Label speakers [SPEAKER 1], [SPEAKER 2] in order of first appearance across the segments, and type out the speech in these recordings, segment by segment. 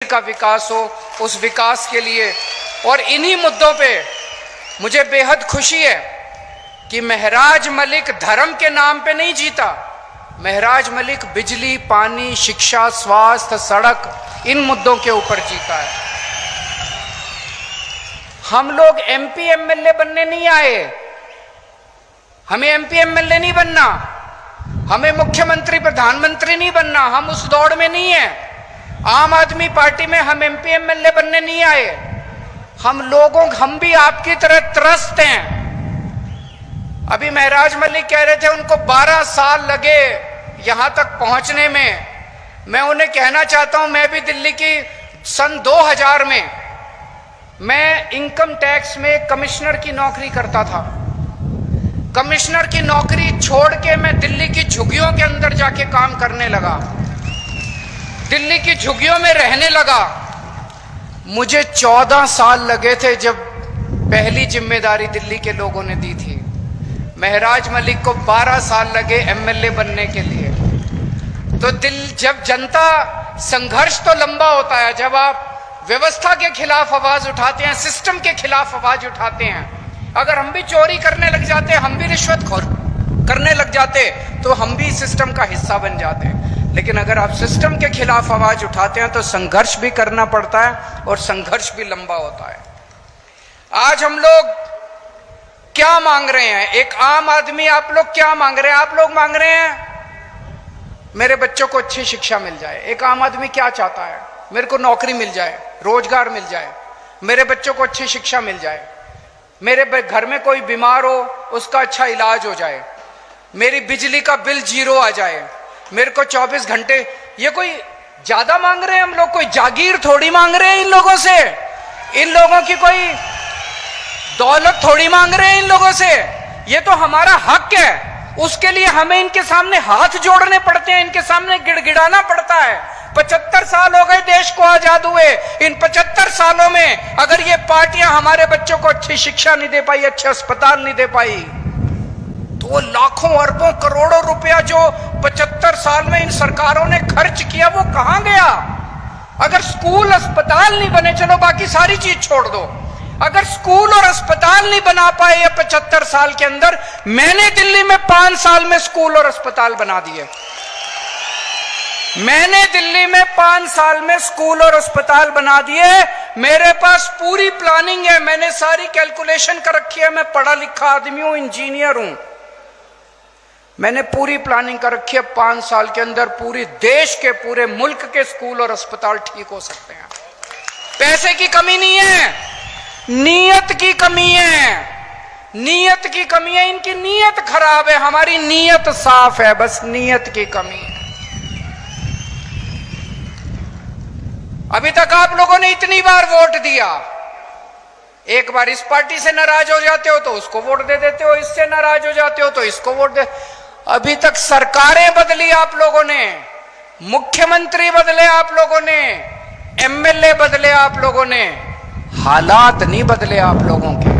[SPEAKER 1] का विकास हो, उस विकास के लिए। और इन्हीं मुद्दों पे मुझे बेहद खुशी है कि महराज मलिक धर्म के नाम पे नहीं जीता। महराज मलिक बिजली, पानी, शिक्षा, स्वास्थ्य, सड़क, इन मुद्दों के ऊपर जीता है। हम लोग एमपी एमएलए बनने नहीं आए, हमें एमपी एमएलए नहीं बनना, हमें मुख्यमंत्री प्रधानमंत्री नहीं बनना, हम उस दौड़ में नहीं है। आम आदमी पार्टी में हम एमपी एमएलए बनने नहीं आए। हम भी आपकी तरह त्रस्त हैं। अभी महराज मलिक कह रहे थे उनको 12 साल लगे यहां तक पहुंचने में। मैं उन्हें कहना चाहता हूं, मैं भी दिल्ली की सन 2000 में मैं इनकम टैक्स में कमिश्नर की नौकरी करता था। कमिश्नर की नौकरी छोड़ के मैं दिल्ली की झुग्गियों के अंदर जाके काम करने लगा, दिल्ली की झुग्गियों में रहने लगा। मुझे 14 साल लगे थे जब पहली जिम्मेदारी दिल्ली के लोगों ने दी थी। महराज मलिक को 12 साल लगे एमएलए बनने के लिए। तो जब जनता, संघर्ष तो लंबा होता है, जब आप व्यवस्था के खिलाफ आवाज उठाते हैं, सिस्टम के खिलाफ आवाज उठाते हैं। अगर हम भी चोरी करने लग जाते, हम भी रिश्वतखोर करने लग जाते, तो हम भी सिस्टम का हिस्सा बन जाते। लेकिन अगर आप सिस्टम के खिलाफ आवाज उठाते हैं तो संघर्ष भी करना पड़ता है और संघर्ष भी लंबा होता है। आज हम लोग क्या मांग रहे हैं? एक आम आदमी, आप लोग क्या मांग रहे हैं? आप लोग मांग रहे हैं मेरे बच्चों को अच्छी शिक्षा मिल जाए। एक आम आदमी क्या चाहता है? मेरे को नौकरी मिल जाए, रोजगार मिल जाए, मेरे बच्चों को अच्छी शिक्षा मिल जाए, मेरे घर में कोई बीमार हो उसका अच्छा इलाज हो जाए, मेरी बिजली का बिल 0 आ जाए, मेरे को 24 घंटे। ये कोई ज्यादा मांग रहे हैं हम लोग? कोई जागीर थोड़ी मांग रहे हैं इन लोगों से, इन लोगों की कोई दौलत थोड़ी मांग रहे हैं इन लोगों से। ये तो हमारा हक है, उसके लिए हमें इनके सामने हाथ जोड़ने पड़ते हैं, इनके सामने गिड़गिड़ाना पड़ता है। 75 साल हो गए देश को आजाद हुए। इन 75 सालों में अगर ये पार्टियां हमारे बच्चों को अच्छी शिक्षा नहीं दे पाई, अच्छे अस्पताल नहीं दे पाई, तो वो लाखों अरबों करोड़ों रुपया जो 75 साल में इन सरकारों ने खर्च किया, वो कहां गया? अगर स्कूल अस्पताल नहीं बने, चलो बाकी सारी चीज छोड़ दो, अगर स्कूल और अस्पताल नहीं बना पाए ये 75 साल के अंदर, मैंने दिल्ली में 5 साल में स्कूल और अस्पताल बना दिए। मैंने दिल्ली में 5 साल में स्कूल और अस्पताल बना दिए। मेरे पास पूरी प्लानिंग है, मैंने सारी कैलकुलेशन कर रखी है। मैं पढ़ा लिखा आदमी हूं, इंजीनियर हूं, मैंने पूरी प्लानिंग कर रखी है। 5 साल के अंदर पूरे देश के, पूरे मुल्क के स्कूल और अस्पताल ठीक हो सकते हैं। पैसे की कमी नहीं है, नीयत की कमी है, नीयत की कमी है। इनकी नीयत खराब है, हमारी नीयत साफ है, बस नीयत की कमी है। अभी तक आप लोगों ने इतनी बार वोट दिया, एक बार इस पार्टी से नाराज हो जाते हो तो उसको वोट दे देते हो, इससे नाराज हो जाते हो तो इसको वोट दे। अभी तक सरकारें बदली आप लोगों ने, मुख्यमंत्री बदले आप लोगों ने, एमएलए बदले आप लोगों ने, हालात नहीं बदले आप लोगों के।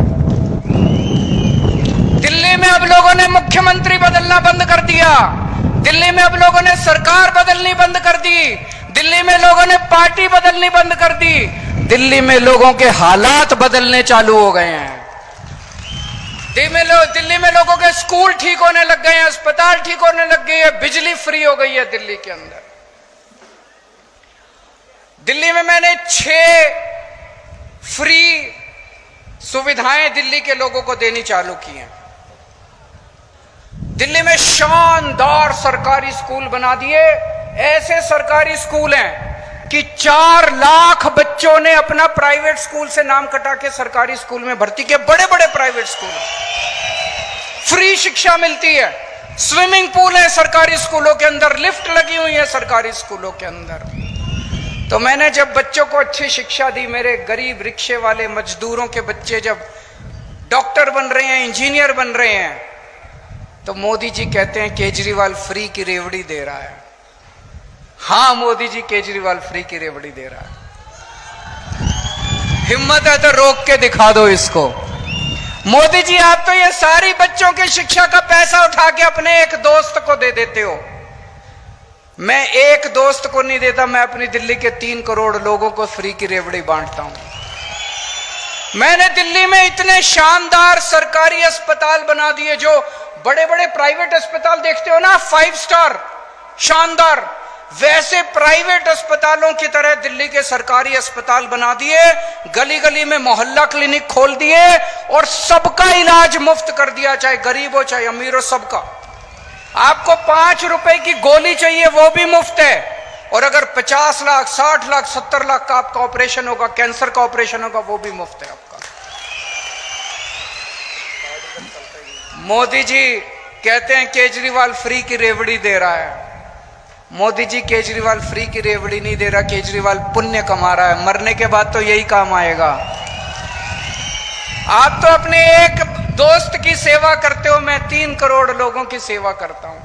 [SPEAKER 1] दिल्ली में अब लोगों ने मुख्यमंत्री बदलना बंद कर दिया, दिल्ली में अब लोगों ने सरकार बदलनी बंद कर दी, दिल्ली में लोगों ने पार्टी बदलनी बंद कर दी, दिल्ली में लोगों के हालात बदलने चालू हो गए हैं। दिल्ली में लोगों के स्कूल ठीक होने लग गए हैं, अस्पताल ठीक होने लग गई है, बिजली फ्री हो गई है दिल्ली के अंदर। दिल्ली में मैंने 6 फ्री सुविधाएं दिल्ली के लोगों को देनी चालू की हैं। दिल्ली में शानदार सरकारी स्कूल बना दिए। ऐसे सरकारी स्कूल हैं कि 4 लाख बच्चों ने अपना प्राइवेट स्कूल से नाम कटा के सरकारी स्कूल में भर्ती किए। बड़े बड़े प्राइवेट स्कूल, फ्री शिक्षा मिलती है, स्विमिंग पूल है सरकारी स्कूलों के अंदर, लिफ्ट लगी हुई है सरकारी स्कूलों के अंदर। तो मैंने जब बच्चों को अच्छी शिक्षा दी, मेरे गरीब रिक्शे वाले मजदूरों के बच्चे जब डॉक्टर बन रहे हैं, इंजीनियर बन रहे हैं, तो मोदी जी कहते हैं केजरीवाल फ्री की रेवड़ी दे रहा है। हाँ, मोदी जी केजरीवाल फ्री की रेवड़ी दे रहा है। हिम्मत है तो रोक के दिखा दो इसको। मोदी जी, आप तो ये सारी बच्चों की शिक्षा का पैसा उठा के अपने एक दोस्त को दे देते हो। मैं एक दोस्त को नहीं देता, मैं अपनी दिल्ली के 3 करोड़ लोगों को फ्री की रेवड़ी बांटता हूं। मैंने दिल्ली में इतने शानदार सरकारी अस्पताल बना दिए, जो बड़े बड़े प्राइवेट अस्पताल देखते हो ना 5 स्टार शानदार, वैसे प्राइवेट अस्पतालों की तरह दिल्ली के सरकारी अस्पताल बना दिए, गली गली में मोहल्ला क्लिनिक खोल दिए और सबका इलाज मुफ्त कर दिया, चाहे गरीब हो चाहे अमीर हो, सबका। आपको 5 रुपए की गोली चाहिए वो भी मुफ्त है, और अगर 50 लाख 60 लाख 70 लाख का आपका ऑपरेशन होगा, कैंसर का ऑपरेशन होगा, वो भी मुफ्त है आपका। मोदी जी कहते हैं केजरीवाल फ्री की रेवड़ी दे रहा है। मोदी जी केजरीवाल फ्री की रेवड़ी नहीं दे रहा, केजरीवाल पुण्य कमा रहा है, मरने के बाद तो यही काम आएगा। आप तो अपने एक दोस्त की सेवा करते हो, मैं 3 करोड़ लोगों की सेवा करता हूं।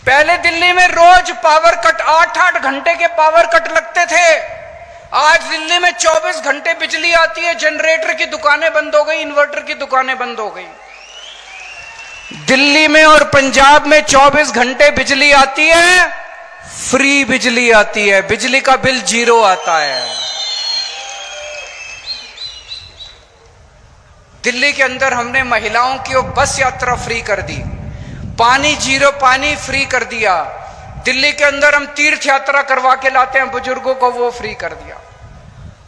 [SPEAKER 1] पहले दिल्ली में रोज पावर कट 8-8 घंटे के पावर कट लगते थे, आज दिल्ली में 24 घंटे बिजली आती है, जनरेटर की दुकानें बंद हो गई, इन्वर्टर की दुकानें बंद हो गई। दिल्ली में और पंजाब में 24 घंटे बिजली आती है, फ्री बिजली आती है, बिजली का बिल 0 आता है। दिल्ली के अंदर हमने महिलाओं की बस यात्रा फ्री कर दी, पानी 0 पानी फ्री कर दिया। दिल्ली के अंदर हम तीर्थ यात्रा करवा के लाते हैं बुजुर्गों को, वो फ्री कर दिया।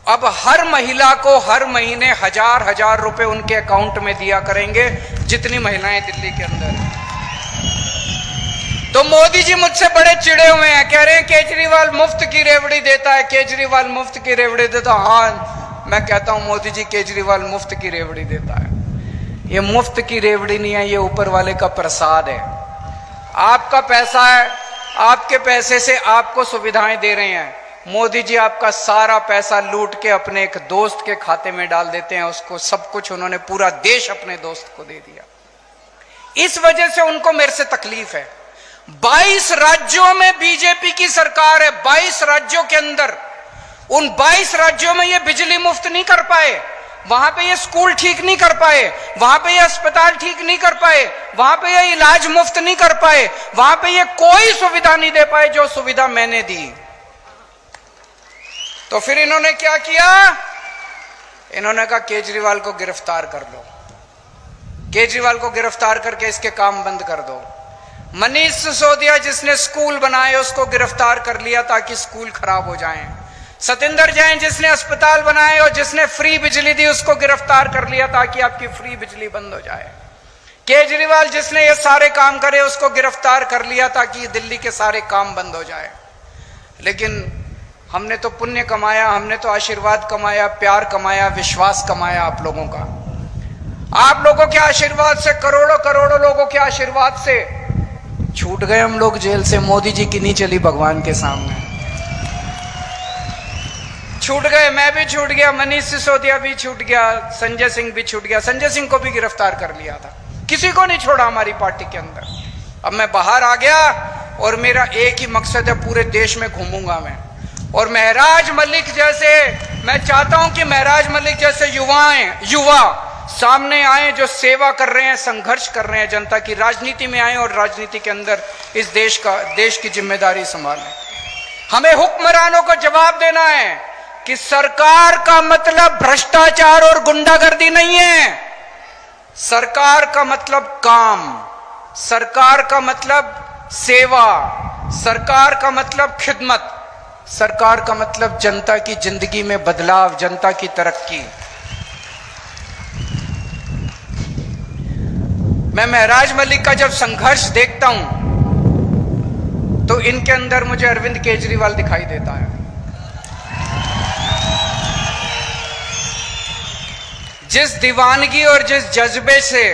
[SPEAKER 1] अब हर महिला को हर महीने 1000 रुपए उनके अकाउंट में दिया करेंगे, जितनी महिलाएं दिल्ली के अंदर हैं। तो मोदी जी मुझसे बड़े चिड़े हुए हैं, कह रहे हैं केजरीवाल मुफ्त की रेवड़ी देता है, केजरीवाल मुफ्त की रेवड़ी देता है। हाँ, मैं कहता हूं मोदी जी केजरीवाल मुफ्त की रेवड़ी देता है। ये मुफ्त की रेवड़ी नहीं है, ये ऊपर वाले का प्रसाद है। आपका पैसा है, आपके पैसे से आपको सुविधाएं दे रहे हैं। मोदी जी आपका सारा पैसा लूट के अपने एक दोस्त के खाते में डाल देते हैं, उसको सब कुछ, उन्होंने पूरा देश अपने दोस्त को दे दिया। इस वजह से उनको मेरे से तकलीफ है। 22 राज्यों में बीजेपी की सरकार है, 22 राज्यों के अंदर, उन 22 राज्यों में ये बिजली मुफ्त नहीं कर पाए, वहां पे ये स्कूल ठीक नहीं कर पाए, वहां पे ये अस्पताल ठीक नहीं कर पाए, वहां पे ये इलाज मुफ्त नहीं कर पाए, वहां पे ये कोई सुविधा नहीं दे पाए जो सुविधा मैंने दी। तो फिर इन्होंने क्या किया, इन्होंने कहा केजरीवाल को गिरफ्तार कर लो, केजरीवाल को गिरफ्तार करके इसके काम बंद कर दो। मनीष सिसोदिया जिसने स्कूल बनाए उसको गिरफ्तार कर लिया ताकि स्कूल खराब हो जाएं। सतिंदर जैन जिसने अस्पताल बनाए और जिसने फ्री बिजली दी उसको गिरफ्तार कर लिया ताकि आपकी फ्री बिजली बंद हो जाए। केजरीवाल जिसने ये सारे काम करे उसको गिरफ्तार कर लिया ताकि दिल्ली के सारे काम बंद हो जाए। लेकिन हमने तो पुण्य कमाया, हमने तो आशीर्वाद कमाया, प्यार कमाया, विश्वास कमाया आप लोगों का। आप लोगों के आशीर्वाद से, करोड़ों करोड़ों लोगों के आशीर्वाद से छूट गए हम लोग जेल से। मोदी जी की नहीं चली भगवान के सामने, छूट गए। मैं भी छूट गया, मनीष सिसोदिया भी छूट गया, संजय सिंह भी छूट गया। संजय सिंह को भी गिरफ्तार कर लिया था, किसी को नहीं छोड़ा हमारी पार्टी के अंदर। अब मैं बाहर आ गया और मेरा एक ही मकसद है, पूरे देश में घूमूंगा मैं। और महराज मलिक जैसे, मैं चाहता हूं कि महराज मलिक जैसे युवा सामने आए जो सेवा कर रहे हैं, संघर्ष कर रहे हैं जनता की, राजनीति में आए और राजनीति के अंदर इस देश की जिम्मेदारी संभालें। हमें हुक्मरानों को जवाब देना है कि सरकार का मतलब भ्रष्टाचार और गुंडागर्दी नहीं है। सरकार का मतलब काम, सरकार का मतलब सेवा, सरकार का मतलब खिदमत, सरकार का मतलब जनता की जिंदगी में बदलाव, जनता की तरक्की। मैं महराज मलिक का जब संघर्ष देखता हूं तो इनके अंदर मुझे अरविंद केजरीवाल दिखाई देता है। जिस दीवानगी और जिस जज्बे से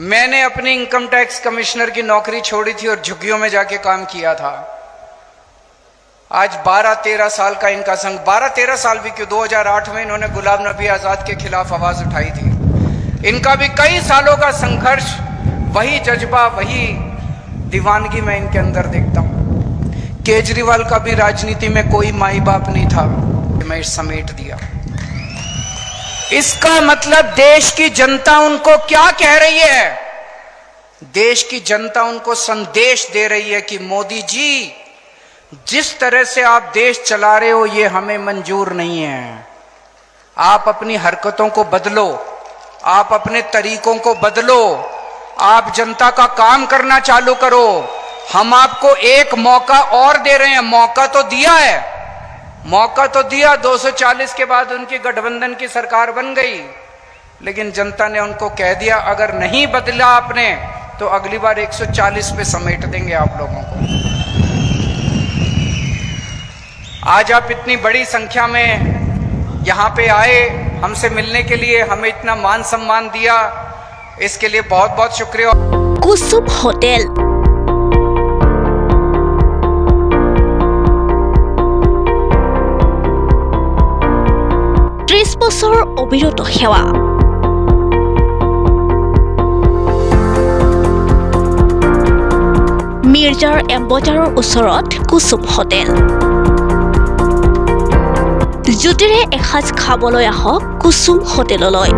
[SPEAKER 1] मैंने अपनी इनकम टैक्स कमिश्नर की नौकरी छोड़ी थी और झुग्गियों में जाके काम किया था, आज 12-13 साल का इनका संघ, 12-13 साल भी क्यों, 2008 में इन्होंने गुलाम नबी आजाद के खिलाफ आवाज उठाई थी। इनका भी कई सालों का संघर्ष, वही जज्बा, वही दीवानगी मैं इनके अंदर देखता हूं। केजरीवाल का भी राजनीति में कोई माई बाप नहीं था, मैं समेट दिया। इसका मतलब देश की जनता उनको क्या कह रही है, देश की जनता उनको संदेश दे रही है कि मोदी जी, जिस तरह से आप देश चला रहे हो ये हमें मंजूर नहीं है। आप अपनी हरकतों को बदलो, आप अपने तरीकों को बदलो, आप जनता का काम करना चालू करो। हम आपको एक मौका और दे रहे हैं। मौका तो दिया है, मौका तो दिया। 240 के बाद उनकी गठबंधन की सरकार बन गई, लेकिन जनता ने उनको कह दिया अगर नहीं बदला आपने तो अगली बार 140 पे समेट देंगे आप लोगों को। आज आप इतनी बड़ी संख्या में यहाँ पे आए हमसे मिलने के लिए, हमें इतना मान सम्मान दिया, इसके लिए बहुत बहुत शुक्रिया।
[SPEAKER 2] कुसुम होटेल বছৰ অবিৰত সেৱা। মিৰ্জাৰ এম্বজাৰৰ ওচৰত কুসুম হোটেল। জুতিৰে এসাঁজ খাবলৈ আহক কুসুম হোটেললৈ।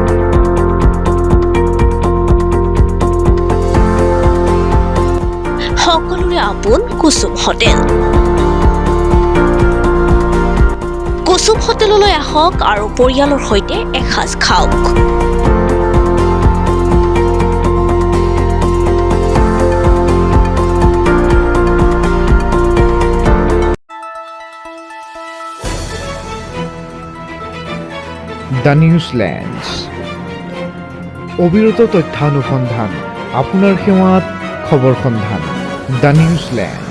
[SPEAKER 2] সকলোৰে আপোন কুসুম হোটেল। কুসুম হোটেললৈ আহক আৰু পৰিয়ালৰ সৈতে এসাঁজ খাওক।
[SPEAKER 3] দ্য নিউজলেণ্ডছ, অবিৰত তথ্যানুসন্ধান, আপোনাৰ সেৱাত খবৰ সন্ধান। দ্য নিউজলেণ্ড।